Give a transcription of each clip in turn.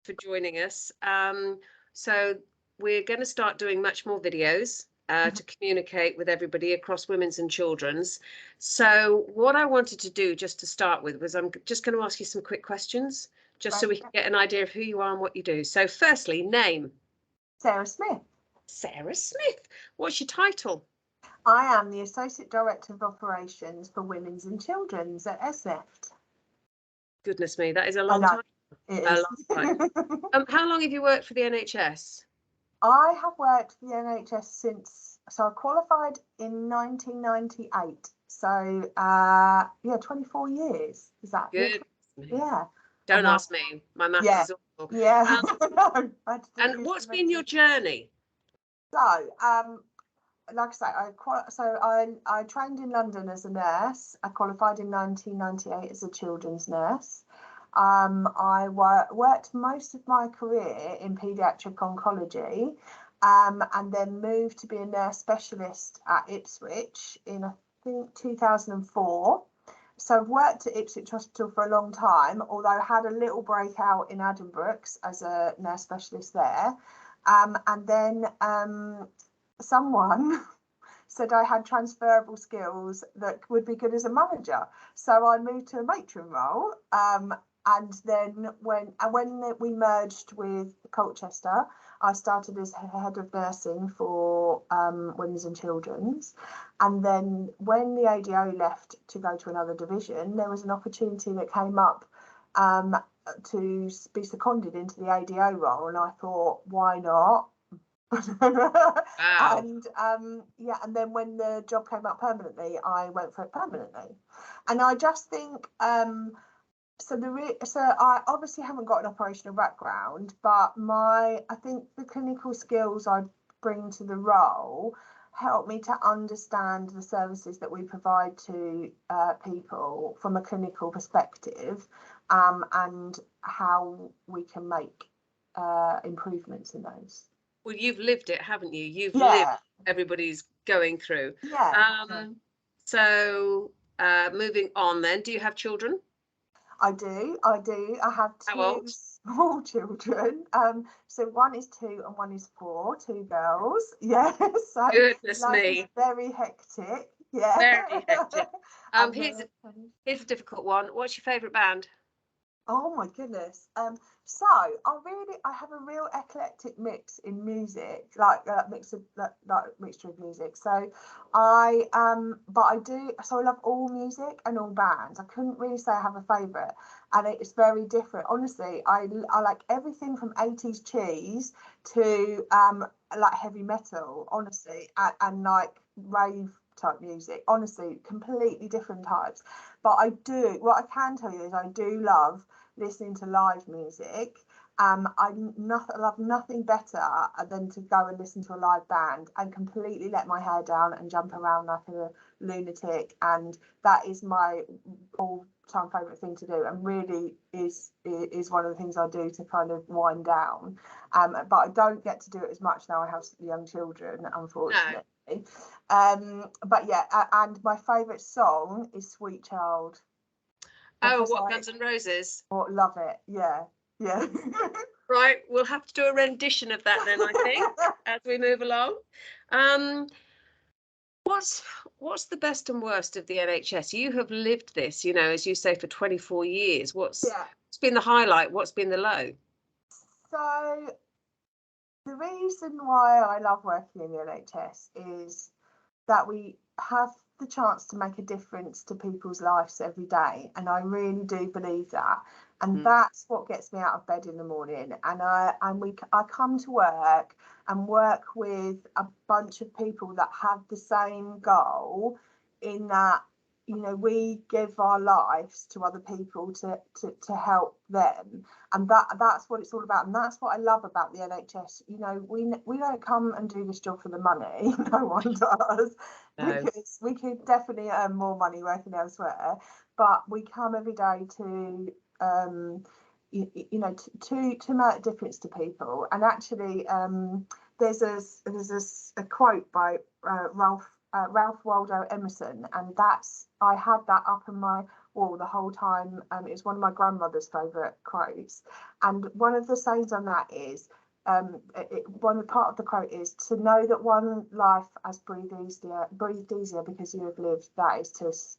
for joining us. So we're going to start doing much more videos to communicate with everybody across women's and children's. So what I wanted to do just to start with was I'm just going to ask you some quick questions, just so we can get an idea of who you are and what you do. So firstly, name. Sarah Smith. Sarah Smith. What's your title? I am the Associate Director of Operations for Women's and Children's at SNEFT. Goodness me, that is a long time. It a is. long time. How long have you worked for the NHS? I have worked for the NHS since, so I qualified in 1998. So, yeah, 24 years. Is that good? Yeah. Don't ask me. My maths is awful. Yeah. And what's been your journey? So, like I say, I trained in London as a nurse. I qualified in 1998 as a children's nurse. I worked most of my career in paediatric oncology, and then moved to be a nurse specialist at Ipswich in, I think, 2004. So I've worked at Ipswich Hospital for a long time, although I had a little breakout in Addenbrooke's as a nurse specialist there. And then someone said I had transferable skills that would be good as a manager. So I moved to a matron role. And then when we merged with Colchester, I started as head of nursing for women's and children's. And then when the ADO left to go to another division, there was an opportunity that came up to be seconded into the ADO role. And I thought, why not? Wow. And then when the job came up permanently, I went for it permanently. And I just think so I obviously haven't got an operational background, but I think the clinical skills I bring to the role help me to understand the services that we provide to people from a clinical perspective, and how we can make improvements in those. Well, you've lived it, haven't you? You've lived everybody's going through. So moving on then, do you have children? I do. I have two small children. So one is 2 and one is 4, 2 girls. Yeah. So goodness me. Very hectic. Yeah. Very hectic. Here's a difficult one. What's your favourite band? Oh my goodness. So I have a real eclectic mix in music, like mixture of music. So I love all music and all bands. I couldn't really say I have a favourite, and it's very different. Honestly, I like everything from 80s cheese to like heavy metal, honestly, and like rave type music. Honestly, completely different types. But what I can tell you is I do love listening to live music. I love nothing better than to go and listen to a live band and completely let my hair down and jump around like a lunatic, and that is my all-time favourite thing to do, and really is one of the things I do to kind of wind down. But I don't get to do it as much now. I have young children, unfortunately. No. But yeah, and my favourite song is Sweet Child. Guns N' Roses? Oh, love it. Yeah. Right, we'll have to do a rendition of that then, I think, as we move along. What's the best and worst of the NHS? You have lived this, as you say, for 24 years. What's been the highlight? What's been the low? So the reason why I love working in the NHS is that we have the chance to make a difference to people's lives every day, and I really do believe that, and that's what gets me out of bed in the morning. And I come to work and work with a bunch of people that have the same goal, in that we give our lives to other people to help them, and that's what it's all about. And that's what I love about the NHS. We don't come and do this job for the money. No one does. No. Because we could definitely earn more money working elsewhere, but we come every day to to make a difference to people. And actually there's a quote by Ralph Waldo Emerson, and I had that up on my wall the whole time. It's one of my grandmother's favourite quotes, and one of the sayings on that is, one part of the quote is, to know that one life has breathed easier because you have lived, that is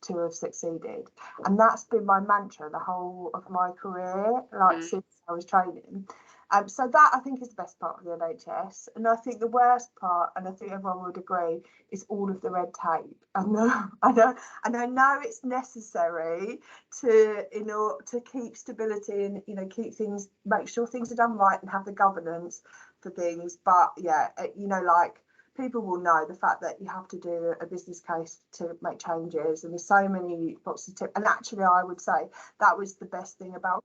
to have succeeded. And that's been my mantra the whole of my career, like since I was training. So that, I think, is the best part of the NHS. And I think the worst part, and I think everyone would agree, is all of the red tape. And I know it's necessary to keep stability and, you know, keep things, make sure things are done right and have the governance for things. But yeah, you know, like, people will know the fact that you have to do a business case to make changes, and there's so many boxes to tick. And actually, I would say that was the best thing about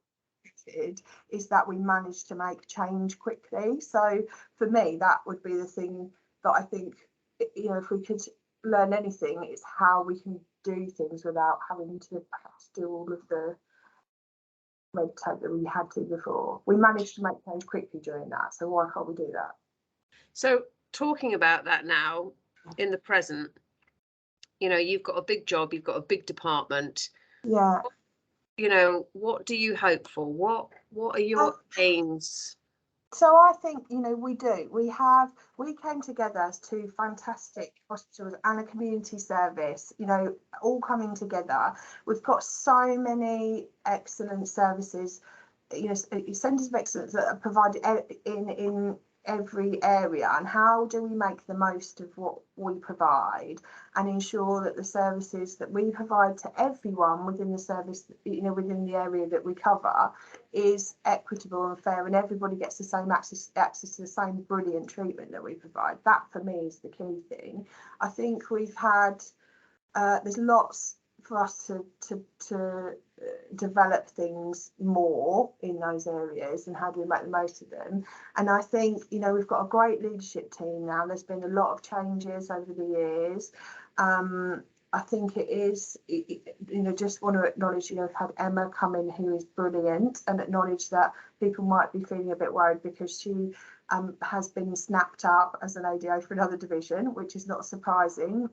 it, is that we managed to make change quickly. So for me, that would be the thing that I think, you know, if we could learn anything, it's how we can do things without having to perhaps do all of the red tape that we had to before. We managed to make change quickly during that, so why can't we do that? So talking about that now, in the present, you know, you've got a big job, you've got a big department. Yeah. You know, what do you hope for? What are your aims? So I think, you know, we came together as two fantastic hospitals and a community service, you know, all coming together. We've got so many excellent services, you know, centres of excellence that are provided in every area. And how do we make the most of what we provide and ensure that the services that we provide to everyone within the service, you know, within the area that we cover, is equitable and fair, and everybody gets the same access to the same brilliant treatment that we provide. That for me is the key thing. I think we've had there's lots for us to develop things more in those areas, and how do we make the most of them. And I think, you know, we've got a great leadership team now. There's been a lot of changes over the years. I think it is, you know, just want to acknowledge, you know, we've had Emma come in, who is brilliant, and acknowledge that people might be feeling a bit worried because she has been snapped up as an ADO for another division, which is not surprising.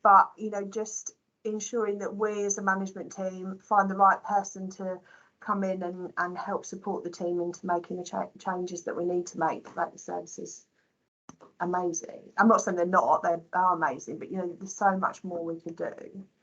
But, you know, just ensuring that we as a management team find the right person to come in and help support the team into making the changes that we need to make to make the services amazing. I'm not saying they're not, they are amazing, but, you know, there's so much more we could do.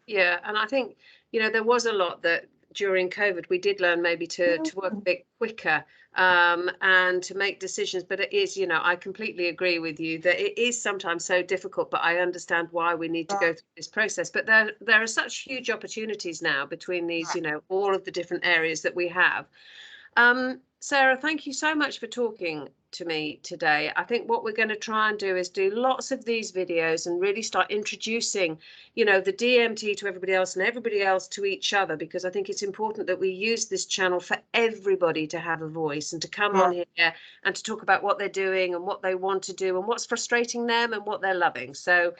Yeah, and I think, you know, there was a lot that during COVID we did learn maybe to work a bit quicker and to make decisions. But it is, you know, I completely agree with you that it is sometimes so difficult, but I understand why we need to go through this process. But there are such huge opportunities now between these, you know, all of the different areas that we have. Sarah, thank you so much for talking to me today. I think what we're going to try and do is do lots of these videos and really start introducing, you know, the DMT to everybody else and everybody else to each other, because I think it's important that we use this channel for everybody to have a voice and to come on here and to talk about what they're doing and what they want to do and what's frustrating them and what they're loving. So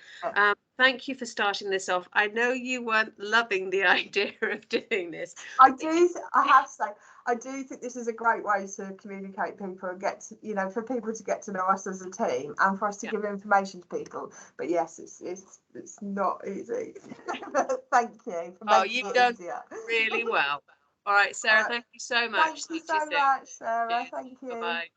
thank you for starting this off. I know you weren't loving the idea of doing this. I have to say, I do think this is a great way to communicate people and get to, you know, for people to get to know us as a team and for us to give information to people. But yes, it's not easy. Thank you for making it done easier. Really well. All right, Sarah, thank you so much. Thank you so much, Sarah. Thank you. Bye-bye.